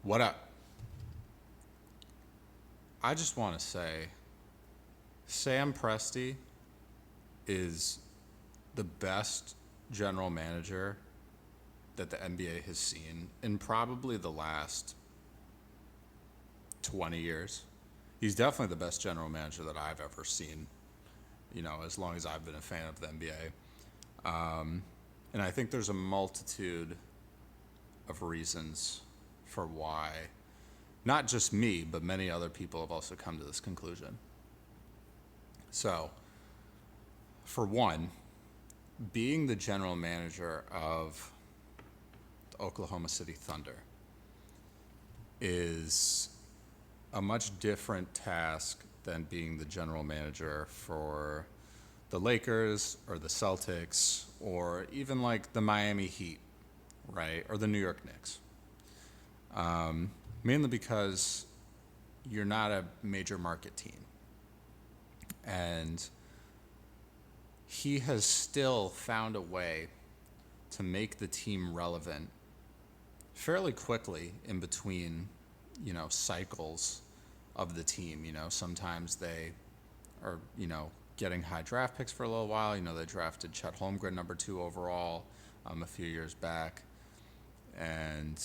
What I just want to say, Sam Presti is the best general manager that the NBA has seen in probably the last 20 years. He's definitely the best general manager that I've ever seen, as long as I've been a fan of the NBA. And I think there's a multitude of reasons for why, not just me, but many other people have also come to this conclusion. So, for one, being the general manager of the Oklahoma City Thunder is a much different task than being the general manager for the Lakers or the Celtics or even like the Miami Heat, right? Or the New York Knicks. Mainly because you're not a major market team. And he has still found a way to make the team relevant fairly quickly in between, cycles of the team. Sometimes they are, getting high draft picks for a little while. They drafted Chet Holmgren number 2 overall a few years back. And,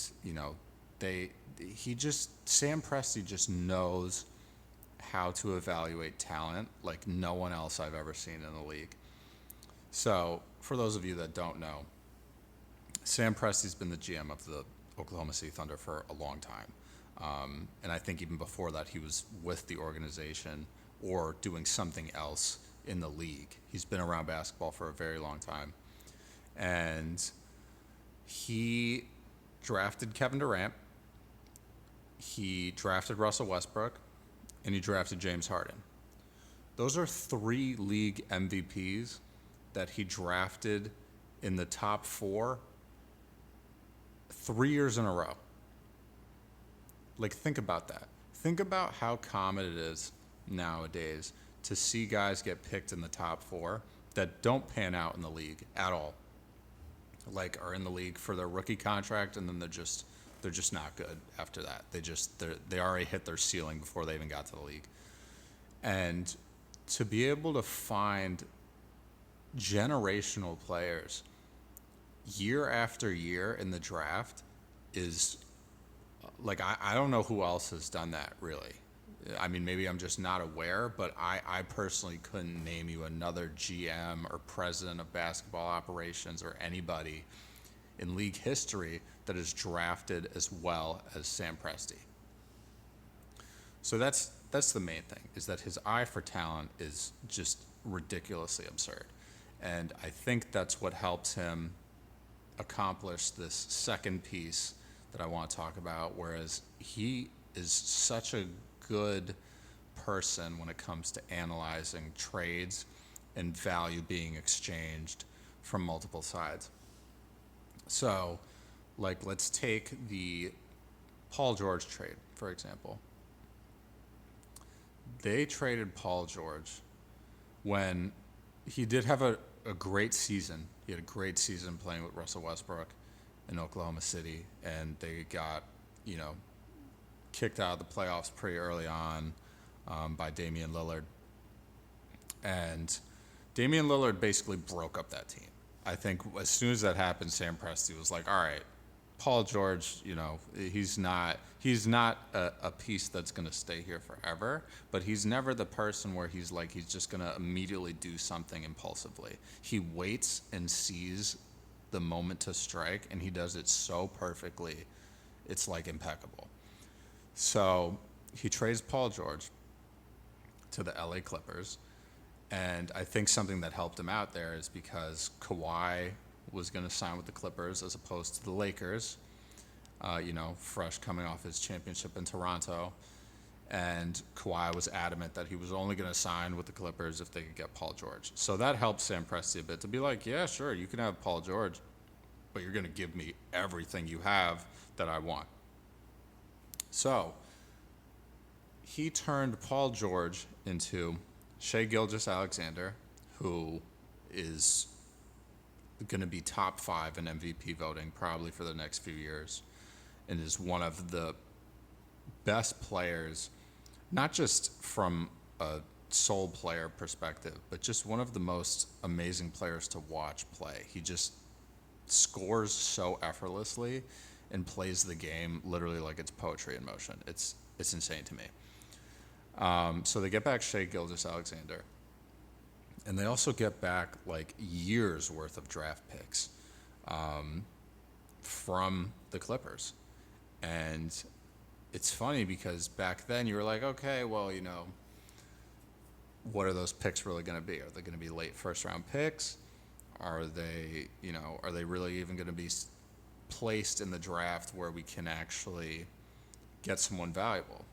Sam Presti just knows how to evaluate talent like no one else I've ever seen in the league. So, for those of you that don't know, Sam Presti's been the GM of the Oklahoma City Thunder for a long time. And I think even before that, he was with the organization or doing something else in the league. He's been around basketball for a very long time. And he drafted Kevin Durant, he drafted Russell Westbrook, and he drafted James Harden. Those are 3 league MVPs that he drafted in the top 4 3 years in a row. Like, think about that. Think about how common it is nowadays to see guys get picked in the top 4 that don't pan out in the league at all. Like, are in the league for their rookie contract, and then they're just not good after that. They already hit their ceiling before they even got to the league. And to be able to find generational players year after year in the draft is like, I don't know who else has done that, really. I mean, maybe I'm just not aware, but I personally couldn't name you another GM or president of basketball operations or anybody in league history that is drafted as well as Sam Presti. So that's the main thing, is that his eye for talent is just ridiculously absurd. And I think that's what helps him accomplish this second piece that I want to talk about, whereas he is such a good person when it comes to analyzing trades and value being exchanged from multiple sides. So, like, let's take the Paul George trade, for example. They traded Paul George when he did have a great season. He had a great season playing with Russell Westbrook in Oklahoma City, and they got, kicked out of the playoffs pretty early on by Damian Lillard. And Damian Lillard basically broke up that team. I think as soon as that happened, Sam Presti was like, all right, Paul George, he's not a piece that's going to stay here forever, but he's never the person where he's just going to immediately do something impulsively. He waits and sees the moment to strike, and he does it so perfectly, it's like impeccable. So he trades Paul George to the LA Clippers, and I think something that helped him out there is because Kawhi was going to sign with the Clippers as opposed to the Lakers, fresh coming off his championship in Toronto. And Kawhi was adamant that he was only going to sign with the Clippers if they could get Paul George. So that helped Sam Presti a bit to be like, yeah, sure, you can have Paul George, but you're going to give me everything you have that I want. So he turned Paul George into Shai Gilgeous-Alexander, who is going to be top 5 in MVP voting probably for the next few years. and is one of the best players, not just from a sole player perspective, but just one of the most amazing players to watch play. He just scores so effortlessly and plays the game literally like it's poetry in motion. It's insane to me. So they get back Shai Gilgeous-Alexander, and they also get back like years worth of draft picks from the Clippers. And it's funny because back then you were like, okay, well, what are those picks really going to be? Are they going to be late first round picks? Are they really even going to be placed in the draft where we can actually get someone valuable?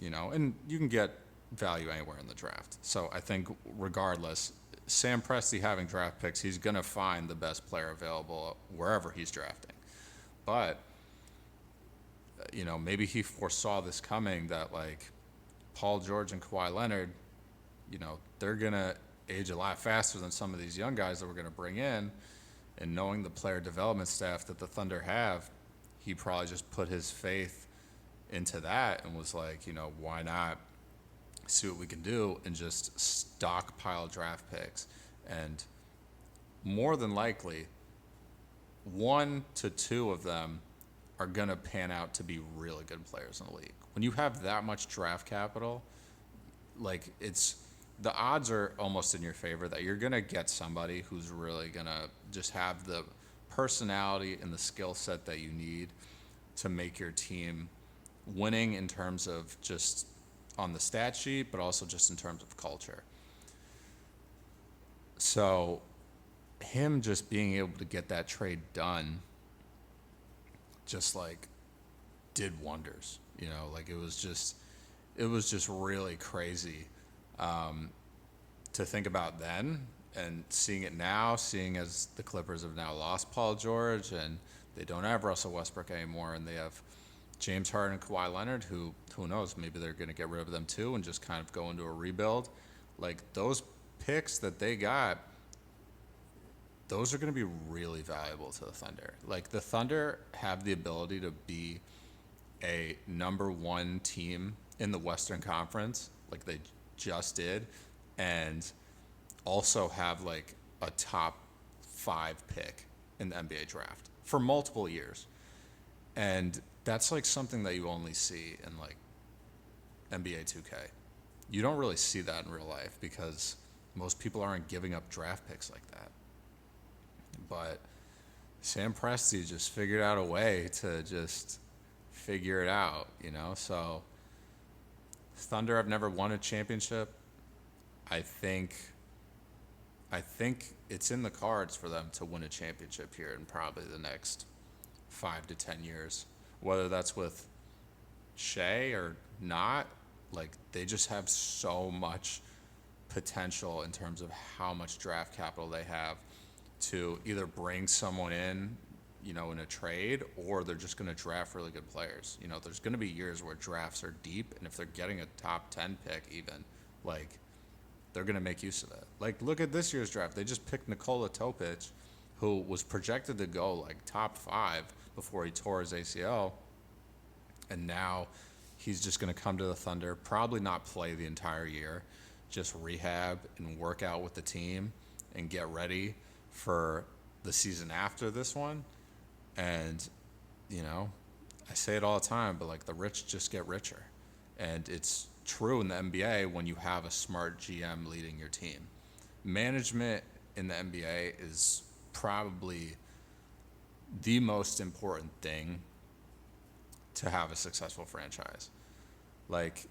And you can get value anywhere in the draft. So I think regardless, Sam Presti having draft picks, he's going to find the best player available wherever he's drafting. But, maybe he foresaw this coming, that like Paul George and Kawhi Leonard, they're going to age a lot faster than some of these young guys that we're going to bring in. And knowing the player development staff that the Thunder have, he probably just put his faith into that and was like, why not see what we can do and just stockpile draft picks. And more than likely, 1 to 2 of them are going to pan out to be really good players in the league. When you have that much draft capital, like the odds are almost in your favor that you're going to get somebody who's really going to just have the personality and the skill set that you need to make your team winning in terms of just on the stat sheet, but also just in terms of culture. So him just being able to get that trade done just like did wonders, like it was just really crazy to think about then, and seeing it now, seeing as the Clippers have now lost Paul George and they don't have Russell Westbrook anymore, and they have James Harden and Kawhi Leonard, who knows, maybe they're going to get rid of them too and just kind of go into a rebuild. Like those picks that they got, those are going to be really valuable to the Thunder. Like the Thunder have the ability to be a number 1 team in the Western Conference, like they just did, and also have like a top 5 pick in the NBA draft for multiple years. And that's like something that you only see in like NBA 2K. You don't really see that in real life because most people aren't giving up draft picks like that. But Sam Presti just figured out a way to just figure it out, So Thunder have never won a championship. I think it's in the cards for them to win a championship here in probably the next 5 to 10 years. Whether that's with Shai or not, like they just have so much potential in terms of how much draft capital they have to either bring someone in, in a trade, or they're just going to draft really good players. There's going to be years where drafts are deep, and if they're getting a top 10 pick even, like they're going to make use of it. Like look at this year's draft. They just picked Nikola Topic, who was projected to go like top 5 before he tore his ACL. And now he's just going to come to the Thunder, probably not play the entire year, just rehab and work out with the team and get ready for the season after this one. And, I say it all the time, but like the rich just get richer. And it's true in the NBA when you have a smart GM leading your team. Management in the NBA is probably the most important thing to have a successful franchise. Like,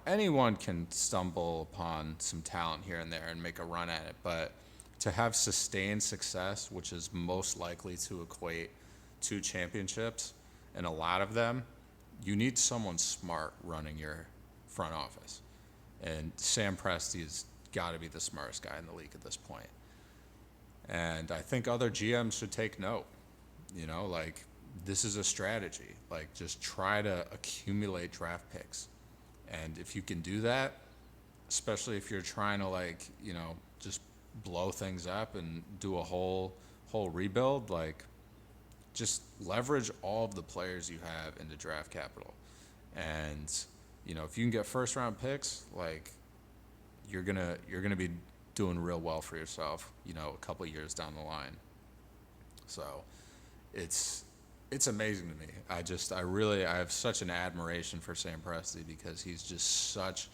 anyone can stumble upon some talent here and there and make a run at it, but to have sustained success, which is most likely to equate to championships, and a lot of them, you need someone smart running your front office. And Sam Presti has got to be the smartest guy in the league at this point. And I think other GMs should take note. Like this is a strategy. Like just try to accumulate draft picks. And if you can do that, especially if you're trying to like, just blow things up and do a whole rebuild, like just leverage all of the players you have into draft capital. And, if you can get first round picks, like, you're gonna be doing real well for yourself, a couple of years down the line. So it's amazing to me. I have such an admiration for Sam Presti because he's just such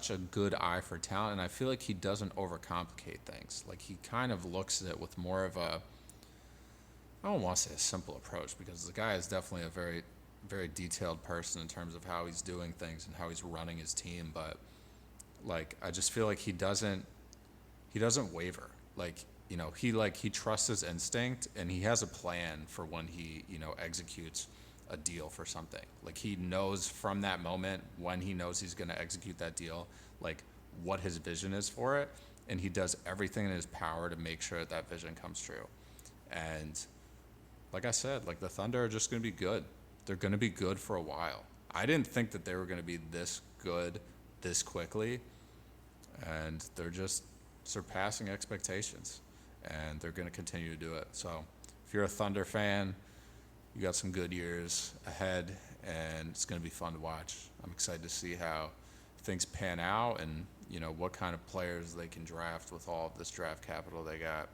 a good eye for talent, and I feel like he doesn't overcomplicate things. Like, he kind of looks at it with more of a, I don't want to say a simple approach, because the guy is definitely a very, very detailed person in terms of how he's doing things and how he's running his team. But, like, I just feel like he doesn't waver. Like, he trusts his instinct, and he has a plan for when he, executes a deal for something. Like, he knows from that moment when he knows he's going to execute that deal, like, what his vision is for it, and he does everything in his power to make sure that vision comes true. And like I said, like, the Thunder are just going to be good. They're going to be good for a while. I didn't think that they were going to be this good this quickly, and they're just surpassing expectations, and they're going to continue to do it. So if you're a Thunder fan, you got some good years ahead, and it's going to be fun to watch. I'm excited to see how things pan out and, what kind of players they can draft with all of this draft capital they got.